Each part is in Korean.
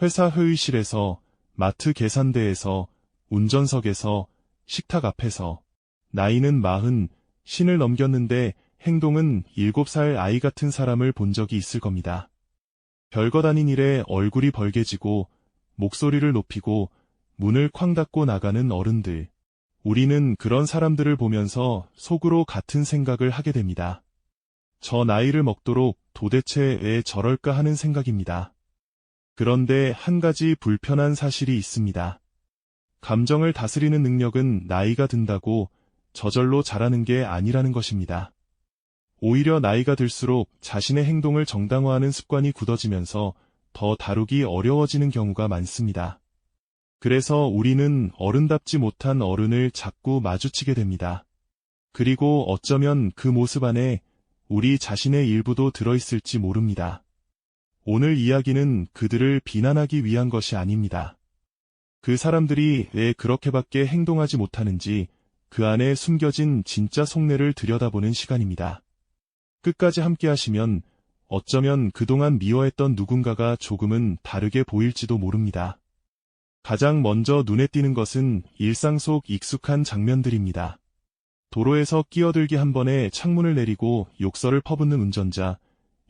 회사 회의실에서, 마트 계산대에서, 운전석에서, 식탁 앞에서. 나이는 40, 신을 넘겼는데 행동은 7살 아이 같은 사람을 본 적이 있을 겁니다. 별것 아닌 일에 얼굴이 벌개지고 목소리를 높이고 문을 쾅 닫고 나가는 어른들. 우리는 그런 사람들을 보면서 속으로 같은 생각을 하게 됩니다. 저 나이를 먹도록 도대체 왜 저럴까 하는 생각입니다. 그런데 한 가지 불편한 사실이 있습니다. 감정을 다스리는 능력은 나이가 든다고 저절로 자라는 게 아니라는 것입니다. 오히려 나이가 들수록 자신의 행동을 정당화하는 습관이 굳어지면서 더 다루기 어려워지는 경우가 많습니다. 그래서 우리는 어른답지 못한 어른을 자꾸 마주치게 됩니다. 그리고 어쩌면 그 모습 안에 우리 자신의 일부도 들어있을지 모릅니다. 오늘 이야기는 그들을 비난하기 위한 것이 아닙니다. 그 사람들이 왜 그렇게밖에 행동하지 못하는지 그 안에 숨겨진 진짜 속내를 들여다보는 시간입니다. 끝까지 함께 하시면 어쩌면 그동안 미워했던 누군가가 조금은 다르게 보일지도 모릅니다. 가장 먼저 눈에 띄는 것은 일상 속 익숙한 장면들입니다. 도로에서 끼어들기 한 번에 창문을 내리고 욕설을 퍼붓는 운전자,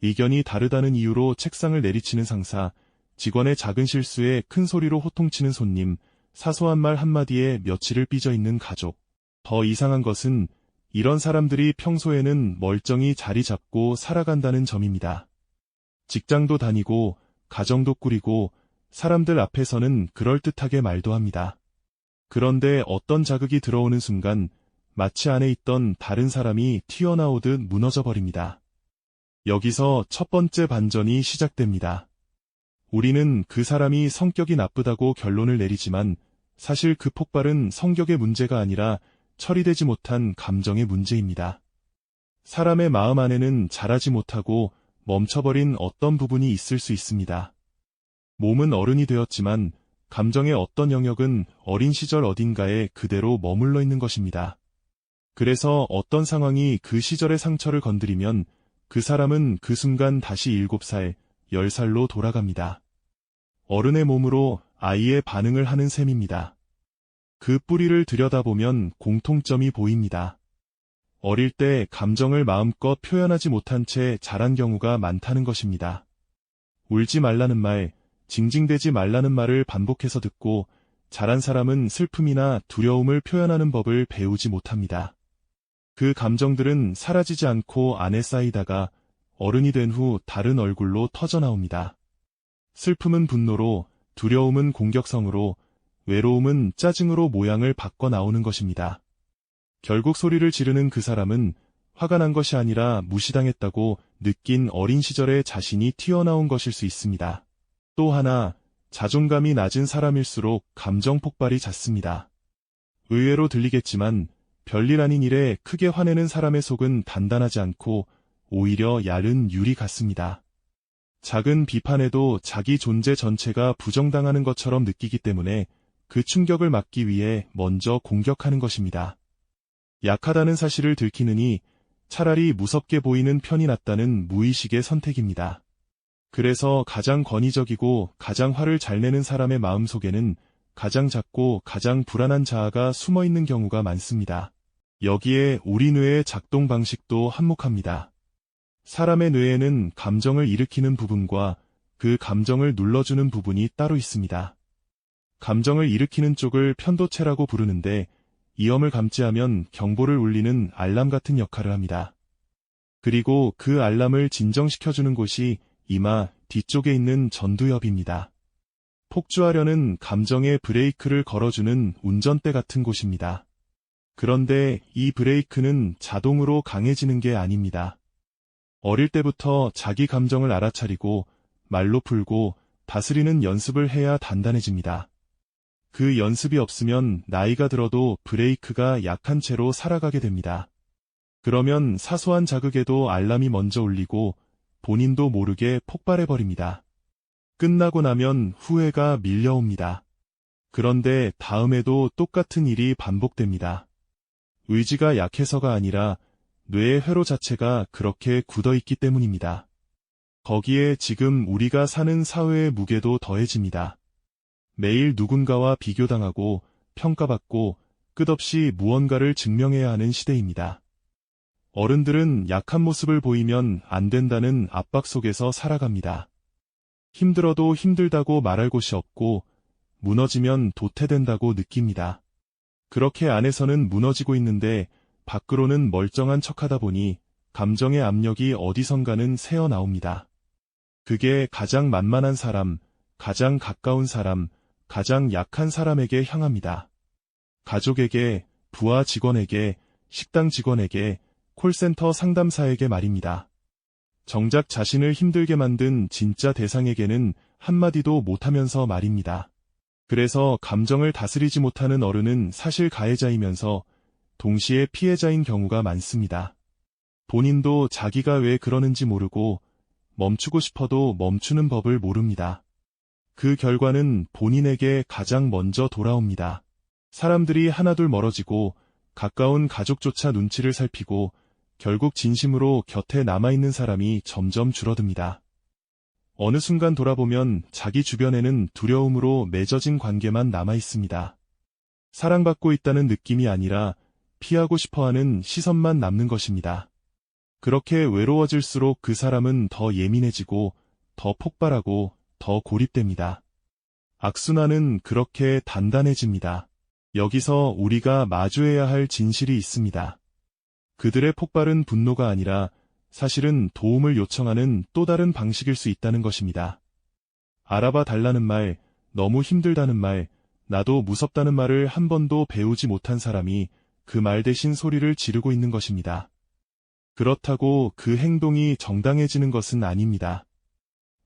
의견이 다르다는 이유로 책상을 내리치는 상사, 직원의 작은 실수에 큰 소리로 호통치는 손님, 사소한 말 한마디에 며칠을 삐져있는 가족. 더 이상한 것은 이런 사람들이 평소에는 멀쩡히 자리 잡고 살아간다는 점입니다. 직장도 다니고 가정도 꾸리고 사람들 앞에서는 그럴듯하게 말도 합니다. 그런데 어떤 자극이 들어오는 순간 마치 안에 있던 다른 사람이 튀어나오듯 무너져 버립니다. 여기서 첫 번째 반전이 시작됩니다. 우리는 그 사람이 성격이 나쁘다고 결론을 내리지만 사실 그 폭발은 성격의 문제가 아니라 처리되지 못한 감정의 문제입니다. 사람의 마음 안에는 자라지 못하고 멈춰버린 어떤 부분이 있을 수 있습니다. 몸은 어른이 되었지만 감정의 어떤 영역은 어린 시절 어딘가에 그대로 머물러 있는 것입니다. 그래서 어떤 상황이 그 시절의 상처를 건드리면 그 사람은 그 순간 다시 7살, 10살로 돌아갑니다. 어른의 몸으로 아이의 반응을 하는 셈입니다. 그 뿌리를 들여다보면 공통점이 보입니다. 어릴 때 감정을 마음껏 표현하지 못한 채 자란 경우가 많다는 것입니다. 울지 말라는 말, 징징대지 말라는 말을 반복해서 듣고 자란 사람은 슬픔이나 두려움을 표현하는 법을 배우지 못합니다. 그 감정들은 사라지지 않고 안에 쌓이다가 어른이 된 후 다른 얼굴로 터져나옵니다. 슬픔은 분노로, 두려움은 공격성으로, 외로움은 짜증으로 모양을 바꿔 나오는 것입니다. 결국 소리를 지르는 그 사람은 화가 난 것이 아니라 무시당했다고 느낀 어린 시절의 자신이 튀어나온 것일 수 있습니다. 또 하나, 자존감이 낮은 사람일수록 감정 폭발이 잦습니다. 의외로 들리겠지만 별일 아닌 일에 크게 화내는 사람의 속은 단단하지 않고 오히려 얇은 유리 같습니다. 작은 비판에도 자기 존재 전체가 부정당하는 것처럼 느끼기 때문에 그 충격을 막기 위해 먼저 공격하는 것입니다. 약하다는 사실을 들키느니 차라리 무섭게 보이는 편이 낫다는 무의식의 선택입니다. 그래서 가장 권위적이고 가장 화를 잘 내는 사람의 마음속에는 가장 작고 가장 불안한 자아가 숨어있는 경우가 많습니다. 여기에 우리 뇌의 작동 방식도 한몫합니다. 사람의 뇌에는 감정을 일으키는 부분과 그 감정을 눌러주는 부분이 따로 있습니다. 감정을 일으키는 쪽을 편도체라고 부르는데 이염을 감지하면 경보를 울리는 알람 같은 역할을 합니다. 그리고 그 알람을 진정시켜주는 곳이 이마 뒤쪽에 있는 전두엽입니다. 폭주하려는 감정의 브레이크를 걸어주는 운전대 같은 곳입니다. 그런데 이 브레이크는 자동으로 강해지는 게 아닙니다. 어릴 때부터 자기 감정을 알아차리고 말로 풀고 다스리는 연습을 해야 단단해집니다. 그 연습이 없으면 나이가 들어도 브레이크가 약한 채로 살아가게 됩니다. 그러면 사소한 자극에도 알람이 먼저 울리고 본인도 모르게 폭발해버립니다. 끝나고 나면 후회가 밀려옵니다. 그런데 다음에도 똑같은 일이 반복됩니다. 의지가 약해서가 아니라 뇌의 회로 자체가 그렇게 굳어있기 때문입니다. 거기에 지금 우리가 사는 사회의 무게도 더해집니다. 매일 누군가와 비교당하고 평가받고 끝없이 무언가를 증명해야 하는 시대입니다. 어른들은 약한 모습을 보이면 안 된다는 압박 속에서 살아갑니다. 힘들어도 힘들다고 말할 곳이 없고 무너지면 도태된다고 느낍니다. 그렇게 안에서는 무너지고 있는데 밖으로는 멀쩡한 척하다 보니 감정의 압력이 어디선가는 새어나옵니다. 그게 가장 만만한 사람, 가장 가까운 사람, 가장 약한 사람에게 향합니다. 가족에게, 부하 직원에게, 식당 직원에게, 콜센터 상담사에게 말입니다. 정작 자신을 힘들게 만든 진짜 대상에게는 한마디도 못하면서 말입니다. 그래서 감정을 다스리지 못하는 어른은 사실 가해자이면서 동시에 피해자인 경우가 많습니다. 본인도 자기가 왜 그러는지 모르고 멈추고 싶어도 멈추는 법을 모릅니다. 그 결과는 본인에게 가장 먼저 돌아옵니다. 사람들이 하나둘 멀어지고 가까운 가족조차 눈치를 살피고 결국 진심으로 곁에 남아있는 사람이 점점 줄어듭니다. 어느 순간 돌아보면 자기 주변에는 두려움으로 맺어진 관계만 남아있습니다. 사랑받고 있다는 느낌이 아니라 피하고 싶어하는 시선만 남는 것입니다. 그렇게 외로워질수록 그 사람은 더 예민해지고 더 폭발하고 더 고립됩니다. 악순환은 그렇게 단단해집니다. 여기서 우리가 마주해야 할 진실이 있습니다. 그들의 폭발은 분노가 아니라 사실은 도움을 요청하는 또 다른 방식일 수 있다는 것입니다. 알아봐 달라는 말, 너무 힘들다는 말, 나도 무섭다는 말을 한 번도 배우지 못한 사람이 그 말 대신 소리를 지르고 있는 것입니다. 그렇다고 그 행동이 정당해지는 것은 아닙니다.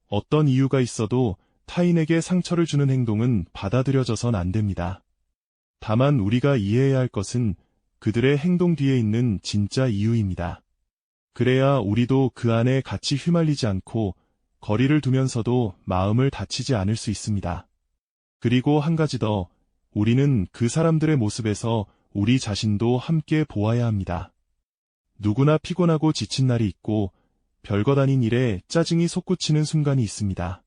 어떤 이유가 있어도 타인에게 상처를 주는 행동은 받아들여져선 안 됩니다. 다만 우리가 이해해야 할 것은 그들의 행동 뒤에 있는 진짜 이유입니다. 그래야 우리도 그 안에 같이 휘말리지 않고 거리를 두면서도 마음을 다치지 않을 수 있습니다. 그리고 한 가지 더, 우리는 그 사람들의 모습에서 우리 자신도 함께 보아야 합니다. 누구나 피곤하고 지친 날이 있고 별것 아닌 일에 짜증이 솟구치는 순간이 있습니다.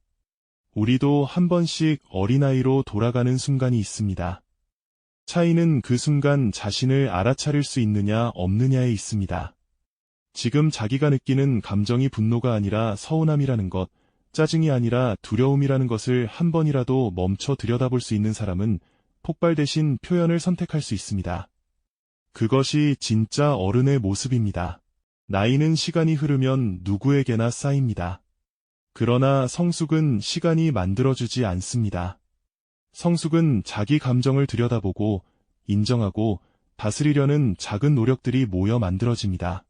우리도 한 번씩 어린아이로 돌아가는 순간이 있습니다. 차이는 그 순간 자신을 알아차릴 수 있느냐 없느냐에 있습니다. 지금 자기가 느끼는 감정이 분노가 아니라 서운함이라는 것, 짜증이 아니라 두려움이라는 것을 한 번이라도 멈춰 들여다볼 수 있는 사람은 폭발 대신 표현을 선택할 수 있습니다. 그것이 진짜 어른의 모습입니다. 나이는 시간이 흐르면 누구에게나 쌓입니다. 그러나 성숙은 시간이 만들어주지 않습니다. 성숙은 자기 감정을 들여다보고 인정하고 다스리려는 작은 노력들이 모여 만들어집니다.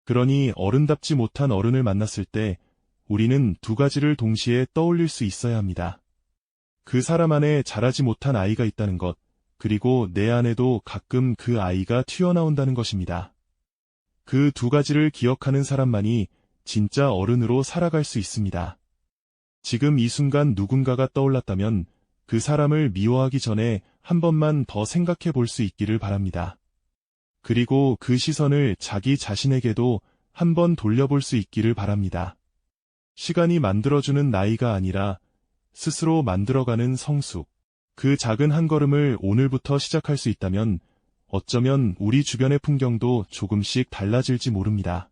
그러니 어른답지 못한 어른을 만났을 때 우리는 두 가지를 동시에 떠올릴 수 있어야 합니다. 그 사람 안에 자라지 못한 아이가 있다는 것, 그리고 내 안에도 가끔 그 아이가 튀어나온다는 것입니다. 그 두 가지를 기억하는 사람만이 진짜 어른으로 살아갈 수 있습니다. 지금 이 순간 누군가가 떠올랐다면 그 사람을 미워하기 전에 한 번만 더 생각해 볼 수 있기를 바랍니다. 그리고 그 시선을 자기 자신에게도 한 번 돌려볼 수 있기를 바랍니다. 시간이 만들어주는 나이가 아니라 스스로 만들어가는 성숙. 그 작은 한 걸음을 오늘부터 시작할 수 있다면 어쩌면 우리 주변의 풍경도 조금씩 달라질지 모릅니다.